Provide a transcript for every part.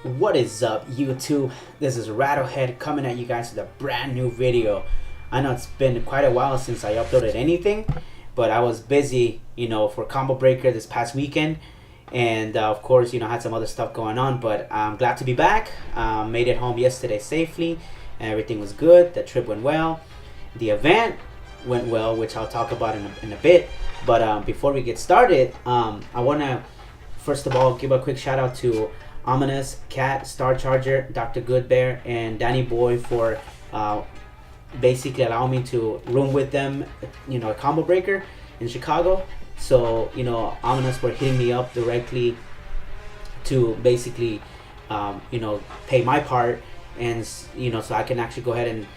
What is up, YouTube? This is Rattlehead coming at you guys with a brand new video. I know it's been quite a while since I uploaded anything, but I was busy, for ComboBreaker this past weekend, and of course, had some other stuff going on. But I'm glad to be back. Made it home yesterday safely, and everything was good. The trip went well. The event went well, which I'll talk about in a bit. But before we get started, I want to first of all give a quick shout out to Ominous, Cat, Star Charger, Dr. Goodbear, and Danny Boy for basically allowing me to room with them, at ComboBreaker in Chicago. So, Ominous were hitting me up directly to basically, pay my part, and so I can actually go ahead and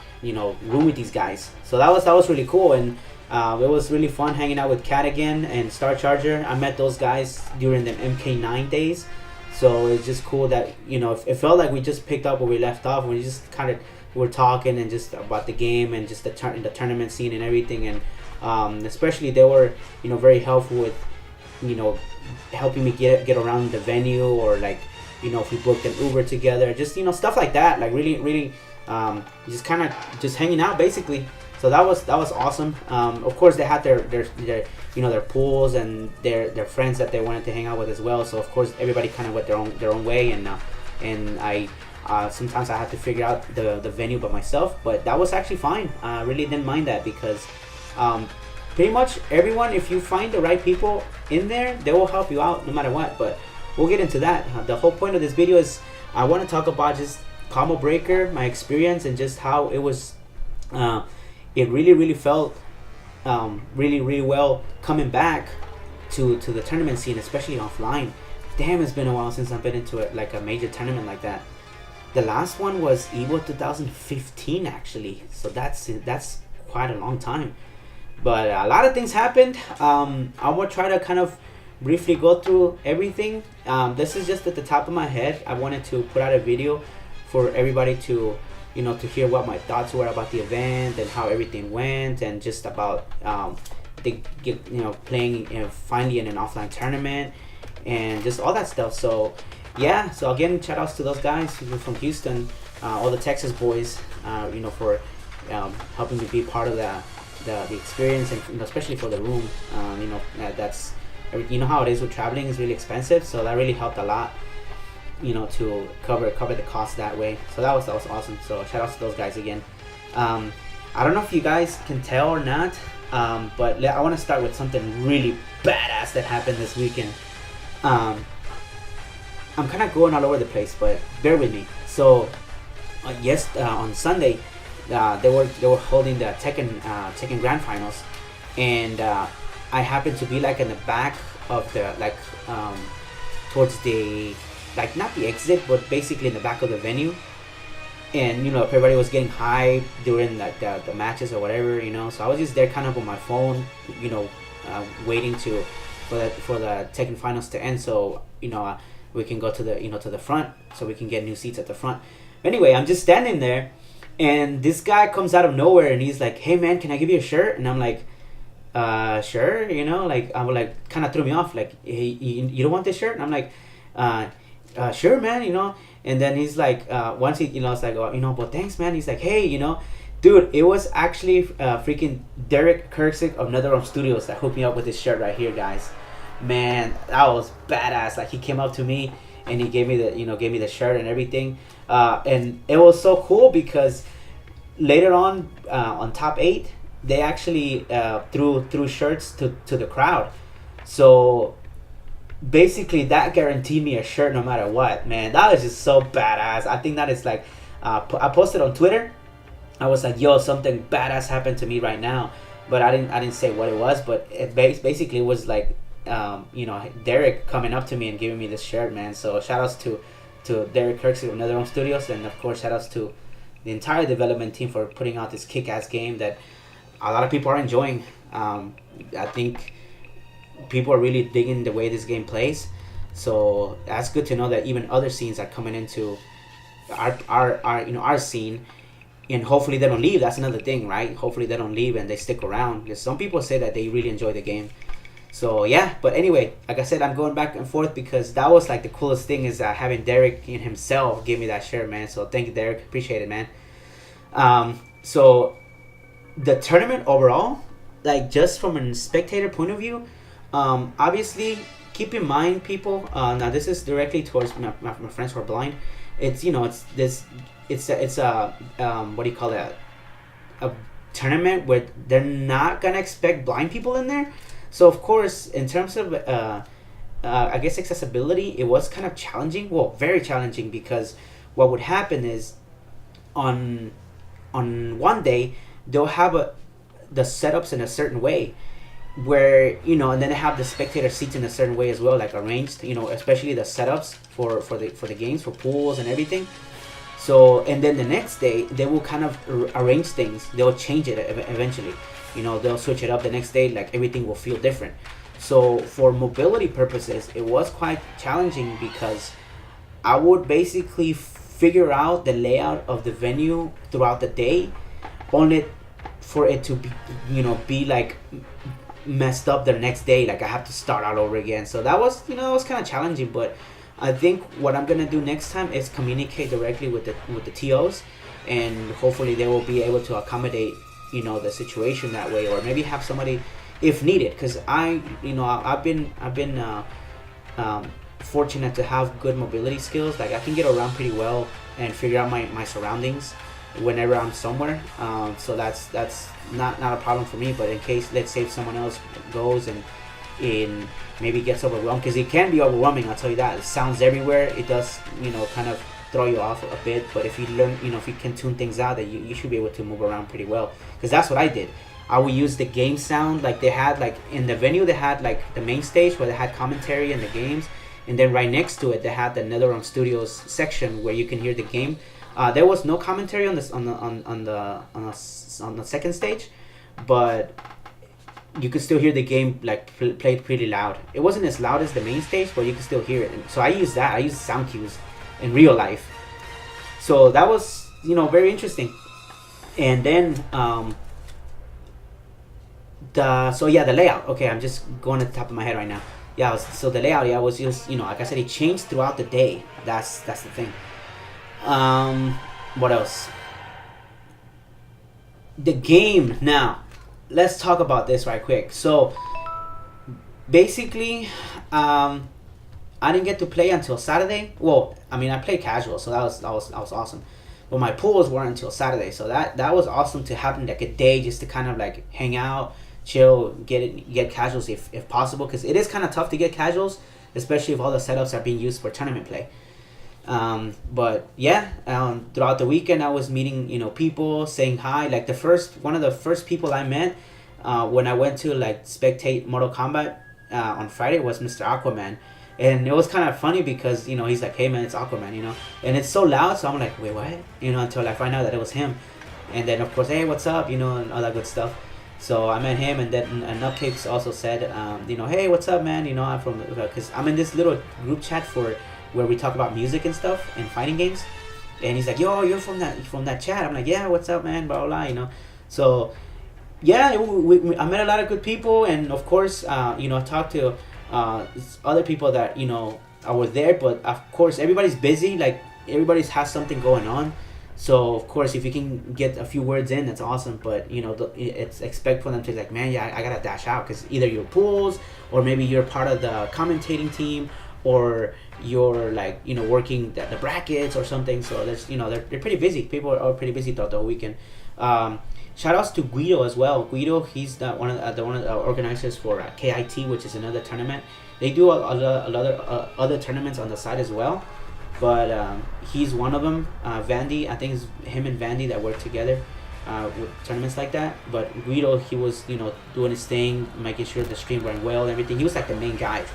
room with these guys. So that was really cool, and it was really fun hanging out with Cat again and Star Charger. I met those guys during the MK9 days. So it's just cool that it felt like we just picked up where we left off. We just kind of were talking and just about the game and just the tournament scene and everything. And especially they were very helpful with helping me get around the venue, or like if we booked an Uber together, just stuff like that. Like really just kind of just hanging out basically. So that was awesome. Of course, they had their pools and their friends that they wanted to hang out with as well. So of course, everybody kind of went their own way, and I sometimes I had to figure out the venue by myself. But that was actually fine. I really didn't mind that because pretty much everyone, if you find the right people in there, they will help you out no matter what. But we'll get into that. The whole point of this video is I want to talk about just ComboBreaker, my experience, and just how it was. It really felt really well coming back to the tournament scene, especially offline. Damn, it's been a while since I've been into it, like a major tournament like that. The last one was Evo 2015 actually, so that's quite a long time. But a lot of things happened. I will try to kind of briefly go through everything. This is just at the top of my head. I wanted to put out a video for everybody to to hear what my thoughts were about the event and how everything went, and just about playing finally in an offline tournament and just all that stuff. So yeah, so again, shout outs to those guys from Houston, all the Texas boys, for helping me be part of the experience, and especially for the room. That's how it is with traveling, is really expensive, so that really helped a lot. To cover the cost that way. So that was awesome. So shout out to those guys again. I don't know if you guys can tell or not, but I want to start with something really badass that happened this weekend. I'm kind of going all over the place, but bear with me. So on Sunday, they were holding the Tekken Grand Finals, and I happened to be like in the back of the towards the not the exit, but basically in the back of the venue. And everybody was getting high during the matches or whatever, so I was just there kind of on my phone, waiting for the Tekken finals to end, so we can go to the front, so we can get new seats at the front. Anyway, I'm just standing there, and this guy comes out of nowhere, and he's like, "Hey man, can I give you a shirt?" And I'm like, sure, I would kind of threw me off, like, "Hey, you don't want this shirt?" And I'm like, sure man, and then he's like, once he, it's like, oh, but thanks man. He's like, hey, dude, it was actually freaking Derek Kirksick of NetherRealm Studios that hooked me up with this shirt right here, guys. Man, that was badass. Like, he came up to me and he gave me the shirt and everything, and it was so cool because later on top 8 they actually threw shirts to the crowd. So basically that guaranteed me a shirt no matter what. Man, that was just so badass. I think that is like, I posted on Twitter. I was like, yo, something badass happened to me right now, but I didn't say what it was. But it basically was like, Derek coming up to me and giving me this shirt, man. So shout outs to Derek Kirksey of NetherRealm Studios, and of course shout outs to the entire development team for putting out this kick-ass game that a lot of people are enjoying. I think people are really digging the way this game plays, so that's good to know that even other scenes are coming into our scene, and hopefully they don't leave. That's another thing, right? Hopefully they don't leave and they stick around, because some people say that they really enjoy the game. So yeah, but anyway, like I said, I'm going back and forth because that was like the coolest thing is having Derek in himself give me that shirt, man. So thank you, Derek. Appreciate it, man. So the tournament overall, like just from a spectator point of view, obviously keep in mind, people. Now this is directly towards my friends who are blind. It's it's this, it's a what do you call it? A tournament where they're not gonna expect blind people in there. So of course, in terms of I guess accessibility, it was kind of challenging. Well, very challenging because what would happen is on one day they'll have the setups in a certain way where and then they have the spectator seats in a certain way as well, like arranged, especially the setups for the games, for pools and everything. So and then the next day they will kind of arrange things, they'll change it eventually, they'll switch it up the next day, like everything will feel different. So for mobility purposes it was quite challenging because I would basically figure out the layout of the venue throughout the day, only for it to be like messed up the next day, like I have to start all over again. So that was it was kind of challenging. But I think what I'm gonna do next time is communicate directly with the TOs, and hopefully they will be able to accommodate the situation that way, or maybe have somebody if needed, because I've been fortunate to have good mobility skills. Like I can get around pretty well and figure out my surroundings whenever I'm somewhere. So that's not a problem for me. But in case, let's say if someone else goes and maybe gets overwhelmed, because it can be overwhelming, I'll tell you that. It sounds everywhere. It does kind of throw you off a bit. But if you learn, if you can tune things out, that you should be able to move around pretty well. Because that's what I did. I would use the game sound, like they had, like in the venue they had like the main stage where they had commentary and the games, and then right next to it they had the NetherRealm Studios section where you can hear the game. There was no commentary on the second stage, but you could still hear the game like played pretty loud. It wasn't as loud as the main stage, but you could still hear it. And so I used sound cues in real life. So that was very interesting. And then the layout. Okay, I'm just going at the top of my head right now. Yeah, so the layout, was just like I said, it changed throughout the day. That's the thing. What else? The game. Now, let's talk about this right quick. So, basically, I didn't get to play until Saturday. Well, I mean, I played casual, so that was awesome. But my pools weren't until Saturday, so that was awesome to have like a day just to kind of like hang out, chill, get casuals if possible, because it is kind of tough to get casuals, especially if all the setups are being used for tournament play. But yeah, throughout the weekend I was meeting people, saying hi. Like one of the first people I met when I went to like spectate Mortal Kombat on Friday was Mr. Aquaman. And it was kind of funny because he's like, hey man, it's Aquaman, and it's so loud, so I'm like, wait, what? Until I find out that it was him. And then of course, hey, what's up, and all that good stuff. So I met him, and then Nupcakes also said, hey, what's up, man? I'm from, because I'm in this little group chat where we talk about music and stuff and fighting games. And he's like, yo, you're from that chat. I'm like, yeah, what's up, man? Blah blah blah. So yeah, I met a lot of good people, and of course, I talked to other people that were there. But of course, everybody's busy. Like everybody has something going on. So of course, if you can get a few words in, that's awesome. But it's expect for them to like, man, yeah, I gotta dash out, because either you're pools, or maybe you're part of the commentating team, or you're like working the brackets or something. So there's they're pretty busy. People are pretty busy throughout the whole weekend. Shout outs to Guido as well. Guido, he's one of the organizers for KIT, which is another tournament. They do a lot of other tournaments on the side as well, but he's one of them. Vandy, I think it's him and Vandy that work together with tournaments like that. But Guido, he was doing his thing, making sure the stream ran well and everything. He was like the main guy.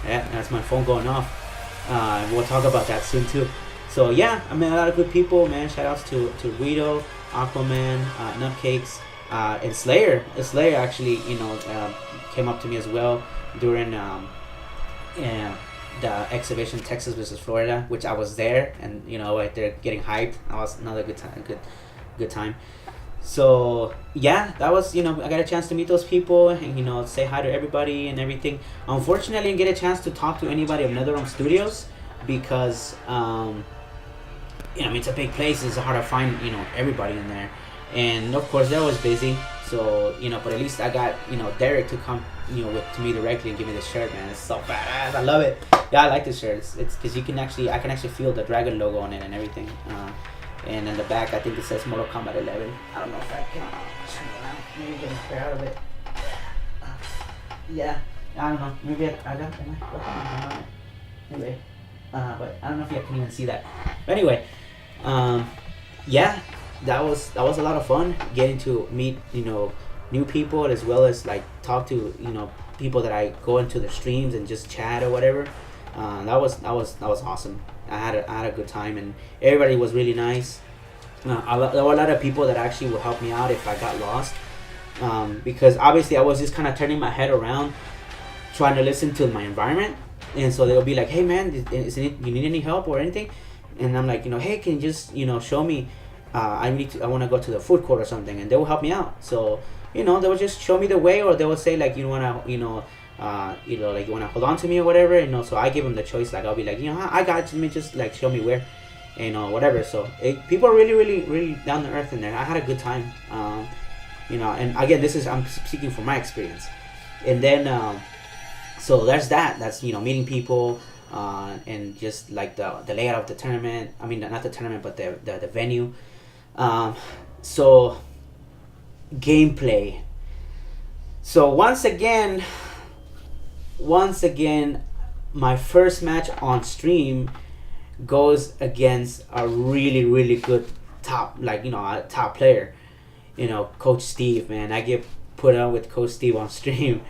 Yeah, that's my phone going off. We'll talk about that soon too. So yeah, I met a lot of good people, man. Shout outs to Guido, Aquaman, Nupcakes, and Slayer. Slayer actually, came up to me as well during the exhibition Texas versus Florida, which I was there, and right there getting hyped. That was another good time. So yeah, that was, I got a chance to meet those people and say hi to everybody and everything. Unfortunately, I didn't get a chance to talk to anybody of NetherRealm Studios because I mean, it's a big place. It's hard to find everybody in there, and of course they're always busy. So but at least I got Derek to come to me directly and give me the shirt, man. It's so badass. I love it. Yeah, I like the shirt. It's because I can actually feel the dragon logo on it and everything. And in the back, I think it says Mortal Kombat 11. I don't know if I can turn it around. Maybe get a pair out of it. Yeah, I don't know. Maybe I got it. Anyway, but I don't know if you can even see that. But anyway, yeah, that was a lot of fun getting to meet new people as well as like talk to people that I go into the streams and just chat or whatever. That was awesome. I had a good time and everybody was really nice. There were a lot of people that actually would help me out if I got lost, because obviously I was just kind of turning my head around, trying to listen to my environment, and so they'll be like, "Hey man, you need any help or anything?" And I'm like, hey, can you just show me? I want to go to the food court or something, and they will help me out. So they will just show me the way, or they will say like, you wanna like you wanna hold on to me or whatever. So I give them the choice. Like I'll be like, I got you. Just like show me where, whatever. So people are really, really, really down to earth in there. I had a good time. And again, I'm speaking from my experience. And then so there's that. That's meeting people. And just like the layout of the tournament. I mean, not the tournament, but the venue. So gameplay. So once again, my first match on stream goes against a really, really good top player. Coach Steve, man. I get put on with Coach Steve on stream.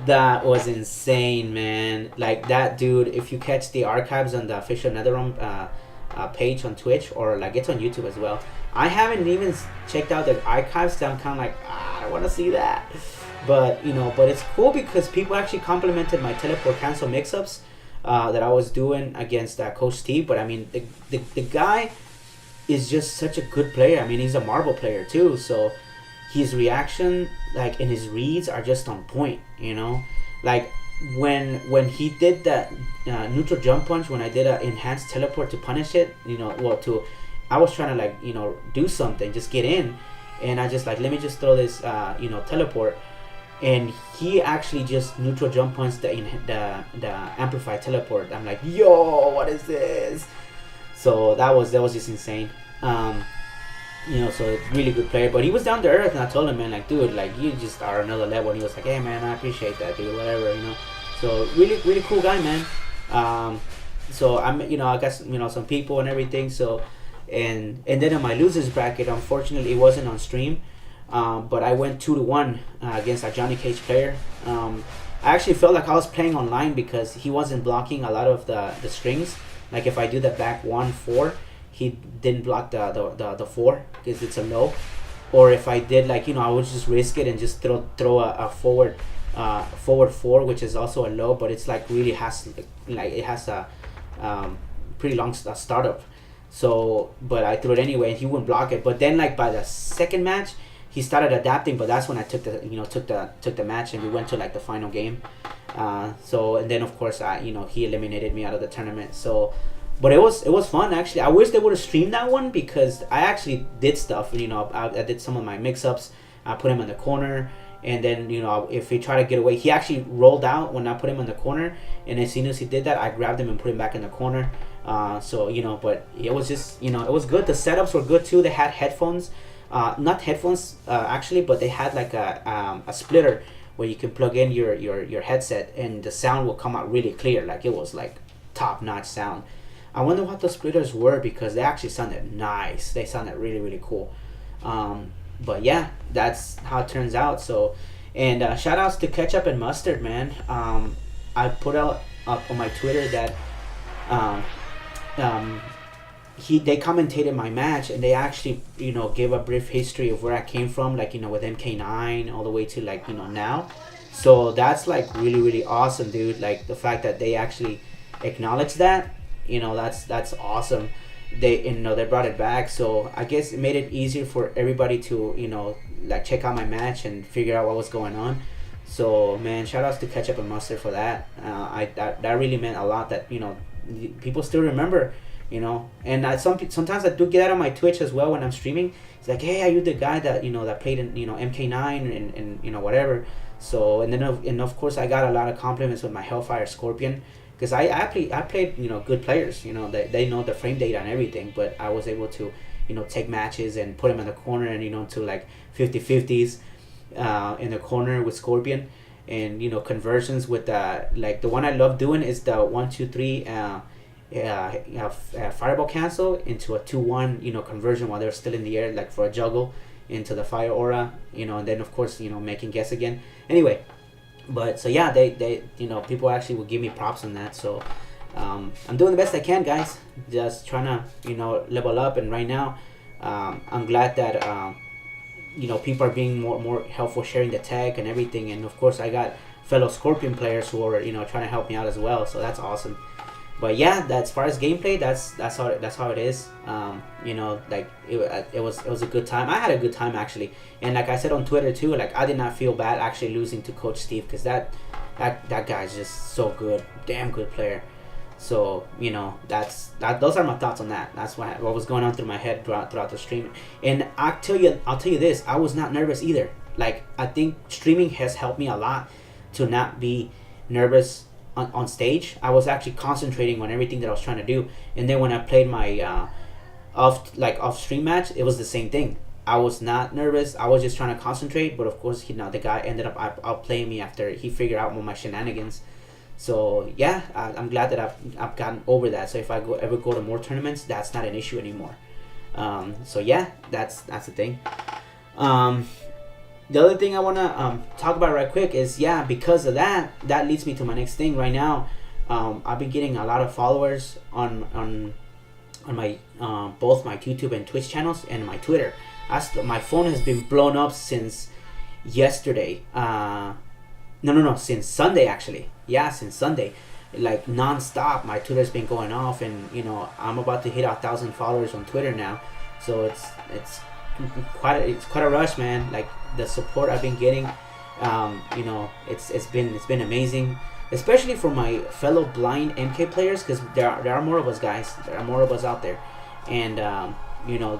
That was insane, man. Like that dude, if you catch the archives on the official NetherRealm page on Twitch, or like it's on YouTube as well. I haven't even checked out the archives because I'm kind of like, I don't want to see that. But but it's cool because people actually complimented my teleport cancel mix-ups that I was doing against Coach Steve. But I mean, the guy is just such a good player. I mean, he's a marble player too, so his reaction and his reads are just on point. Like when he did that neutral jump punch, when I did an enhanced teleport to punish it, I was trying to do something, just get in, and I just let me just throw this teleport, and he actually just neutral jump punched the amplified teleport. I'm like, yo, what is this? So that was just insane. So really good player, but he was down to earth, and I told him, man, like, dude, like, you just are another level. And he was like, hey, man, I appreciate that, dude, whatever, So really, really cool guy, man. So I'm, I got some people and everything. So, and then in my losers bracket, unfortunately, it wasn't on stream, but I went 2-1 against a Johnny Cage player. I actually felt like I was playing online because he wasn't blocking a lot of the strings. Like if I do the back 1-4. He didn't block the 4 because it's a low, or if I did I would just risk it and just throw a forward 4, which is also a low, but it's really has it has a pretty long startup. So but I threw it anyway and he wouldn't block it. But then by the second match he started adapting, but that's when I took the match and we went to the final game. So and then of course he eliminated me out of the tournament. So. But it was fun actually. I wish they would have streamed that one because I actually did stuff. I did some of my mix-ups. I put him in the corner, and then if he tried to get away, he actually rolled out when I put him in the corner. And as soon as he did that, I grabbed him and put him back in the corner. So but it was just it was good. The setups were good too. They had headphones, not headphones actually, but they had a splitter where you can plug in your headset and the sound will come out really clear. It was top-notch sound. I wonder what the splitters were because they actually sounded nice. They sounded really, really cool. But yeah, that's how it turns out. So, and shout outs to Ketchup and Mustard, man. I put up on my Twitter that they commentated my match and they actually gave a brief history of where I came from, with MK9 all the way to now. So that's really, really awesome, dude. The fact that they actually acknowledge that. That's awesome. they brought it back. So I guess it made it easier for everybody to like check out my match and figure out what was going on. So man, shout outs to Ketchup and Mustard for that. That really meant a lot. That people still remember. And sometimes I do get out on my Twitch as well when I'm streaming. It's like, hey, are you the guy that that played in MK9 and whatever. So and of course I got a lot of compliments with my Hellfire Scorpion, because I played good players. They know the frame data and everything, but I was able to take matches and put them in the corner and to like 50-50s in the corner with Scorpion, and conversions with like the one I love doing is the 1-2-3 fireball cancel into a 2-1 conversion while they're still in the air, like for a juggle into the fire aura, and then of course making guess again. Anyway, but so yeah, they people actually will give me props on that. So I'm doing the best I can, guys. Just trying to level up, and right now I'm glad that people are being more helpful, sharing the tech and everything. And of course I got fellow Scorpion players who are trying to help me out as well. So that's awesome. But yeah, as far as gameplay, that's how it is. Like it was a good time. I had a good time actually, and like I said on Twitter too, like I did not feel bad actually losing to Coach Steve, because that guy's just so good, damn good player. So those are my thoughts on that. That's what was going on through my head throughout the stream. And I'll tell you this, I was not nervous either. Like I think streaming has helped me a lot to not be nervous on stage. I was actually concentrating on everything that I was trying to do, and then when I played my off stream match, it was the same thing. I was not nervous. I was just trying to concentrate. But of course, the guy ended up outplaying me after he figured out all my shenanigans. So yeah, I'm glad that I've gotten over that. So if I ever go to more tournaments, that's not an issue anymore. So yeah, that's the thing. The other thing I want to talk about right quick is, because of that leads me to my next thing. Right now, I've been getting a lot of followers on my both my YouTube and Twitch channels and my Twitter. My phone has been blown up since yesterday. Since Sunday actually. Yeah, since Sunday, like non-stop. My Twitter's been going off, and I'm about to hit 1,000 followers on Twitter now. So it's quite a rush, man. Like the support I've been getting, it's been amazing, especially for my fellow blind MK players, because there are more of us, guys. There are more of us out there, and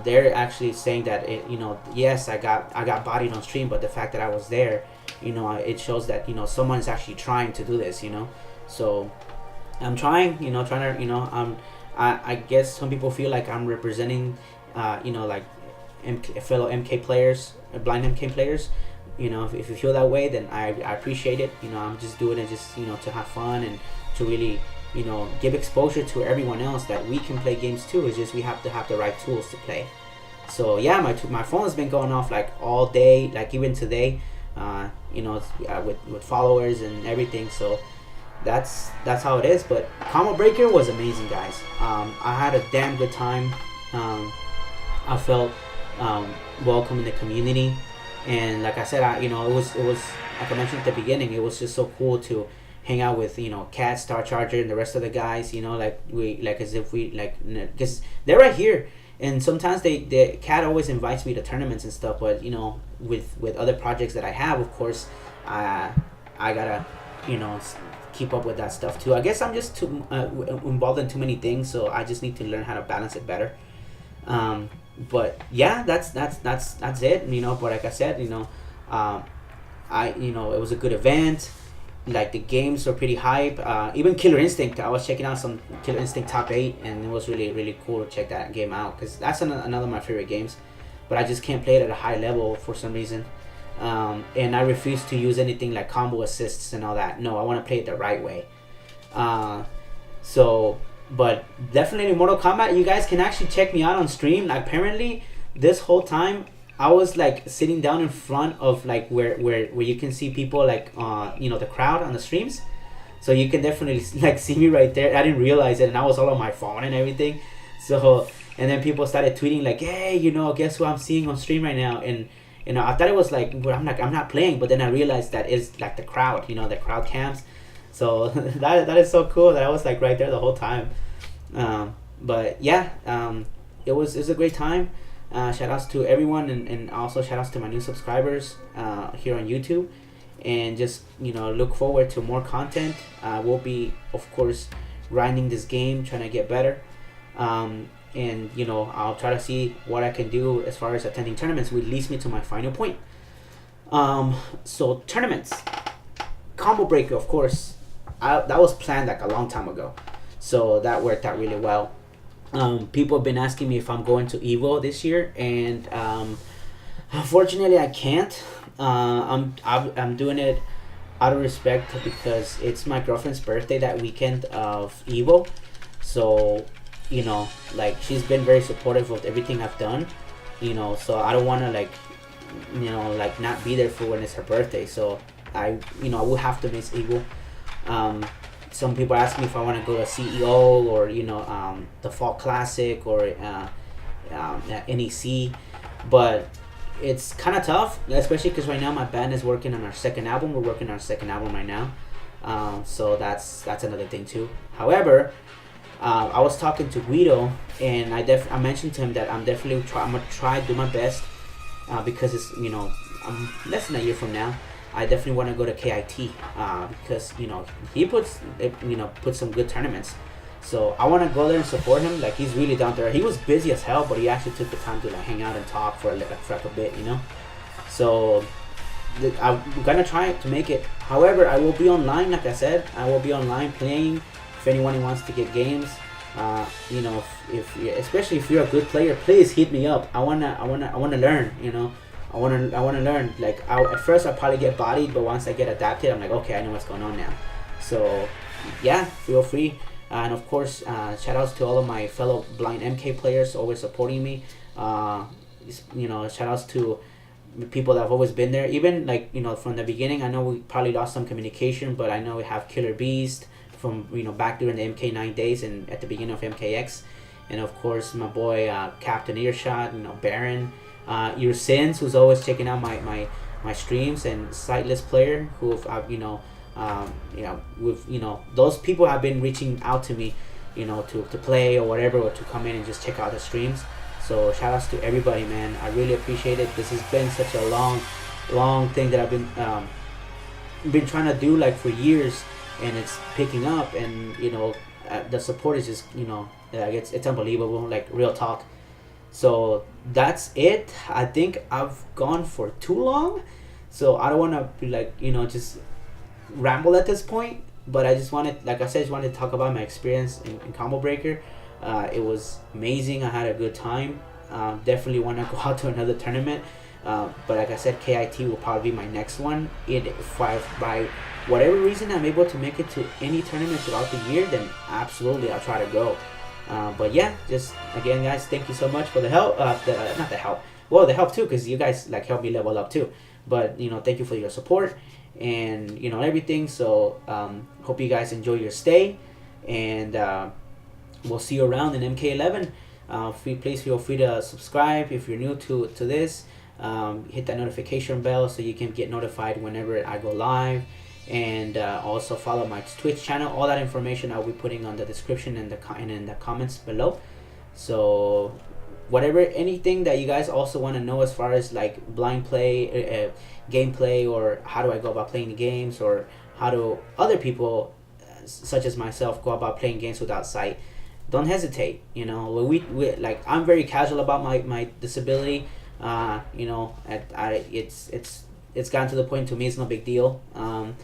they're actually saying that yes, I got bodied on stream, but the fact that I was there, it shows that someone's actually trying to do this. So I'm trying to I guess some people feel like I'm representing like fellow MK players, blind MK players. If you feel that way, then I appreciate it. I'm just doing it just to have fun and to really give exposure to everyone else that we can play games too. It's just we have to have the right tools to play. So yeah, my phone has been going off like all day, like even today, with followers and everything. So that's how it is. But ComboBreaker was amazing, guys. I had a damn good time. I felt welcome in the community, and like I said, it was like I mentioned at the beginning, it was just so cool to hang out with Cat, Star Charger, and the rest of the guys. Because they're right here, and sometimes the Cat always invites me to tournaments and stuff. But with other projects that I have, of course, I gotta keep up with that stuff too. I guess I'm just too involved in too many things, so I just need to learn how to balance it better. But yeah, that's it. But like I said, it was a good event. Like the games were pretty hype. Even Killer Instinct, I was checking out some Killer Instinct top 8, and it was really, really cool to check that game out, because that's another of my favorite games. But I just can't play it at a high level for some reason. And I refuse to use anything like combo assists and all that. No, I want to play it the right way. But definitely Mortal Kombat, you guys can actually check me out on stream. Like, apparently this whole time I was like sitting down in front of like where you can see people like the crowd on the streams, so you can definitely like see me right there. I didn't realize it, and I was all on my phone and everything. So, and then people started tweeting like, hey, guess who I'm seeing on stream right now. And I thought it was like, well, I'm not playing, but then I realized that it's like the crowd, the crowd cams. So that is so cool that I was like right there the whole time. But yeah, it was a great time. Shout outs to everyone, and also shout outs to my new subscribers here on YouTube. And just look forward to more content. We'll be, of course, grinding this game, trying to get better. And I'll try to see what I can do as far as attending tournaments, which leads me to my final point. So tournaments, ComboBreaker, of course, that was planned like a long time ago, so that worked out really well. People have been asking me if I'm going to Evo this year, and unfortunately I can't. I'm doing it out of respect because it's my girlfriend's birthday that weekend of Evo, so like she's been very supportive of everything I've done, so I don't want to like not be there for when it's her birthday. So I will have to miss Eagle. Some people ask me if I want to go to CEO or the Fall Classic or NEC, but it's kind of tough, especially because right now my band is working on our second album. We're working on our second album right now, so that's another thing too. However, I was talking to Guido, and I mentioned to him that I'm gonna try to do my best, because it's I'm less than a year from now. I definitely want to go to KIT, because he puts some good tournaments. So I want to go there and support him. Like, he's really down there. He was busy as hell, but he actually took the time to like hang out and talk for a bit, So I'm gonna try to make it. However, I will be online. Like I said, I will be online playing. If anyone wants to get games, if especially if you're a good player, please hit me up. I wanna learn. I wanna learn. Like, at first I'll probably get bodied, but once I get adapted, I'm like, okay, I know what's going on now. So yeah, feel free. And of course, shout outs to all of my fellow blind MK players always supporting me. Shout outs to people that have always been there, even like from the beginning. I know we probably lost some communication, but I know we have Killer Beast from back during the MK9 days and at the beginning of MKX, and of course my boy Captain Earshot, Baron, your Sins, who's always checking out my streams, and Sightless Player, who those people have been reaching out to me, to play or whatever, or to come in and just check out the streams. So shout outs to everybody, man. I really appreciate it. This has been such a long thing that I've been trying to do like for years, and it's picking up, and the support is just it's unbelievable, like real talk. So that's it. I think I've gone for too long, so I don't want to be like just ramble at this point. But I just wanted, like I said, to talk about my experience in ComboBreaker. It was amazing. I had a good time. Definitely want to go out to another tournament. But like I said, KIT will probably be my next one. If by whatever reason I'm able to make it to any tournament throughout the year, then absolutely I'll try to go. But yeah, just again, guys, thank you so much for the help. Not the help. Well, the help too, because you guys like helped me level up too. But thank you for your support and everything. So hope you guys enjoy your stay, and we'll see you around in MK11. Please feel free to subscribe if you're new to this. Hit that notification bell so you can get notified whenever I go live, and also follow my Twitch channel. All that information I'll be putting on the description and in the comments below. So anything that you guys also want to know as far as like blind play, gameplay, or how do I go about playing the games, or how do other people such as myself go about playing games without sight, don't hesitate. We like, I'm very casual about my disability. It's gotten to the point, to me it's no big deal. And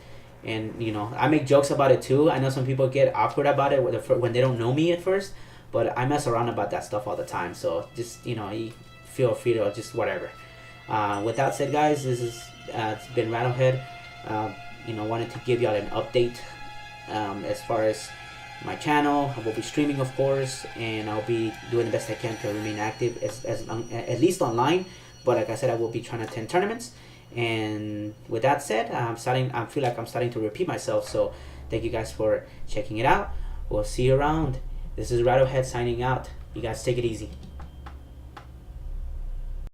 I make jokes about it too. I know some people get awkward about it when they don't know me at first, but I mess around about that stuff all the time. So just you feel free to just whatever. With that said, guys, this is it's been Rattlehead. Wanted to give y'all an update as far as my channel. I will be streaming, of course, and I'll be doing the best I can to remain active at least online. But like I said, I will be trying to attend tournaments. And with that said, I feel like I'm starting to repeat myself. So thank you guys for checking it out. We'll see you around. This is Rattlehead signing out. You guys take it easy.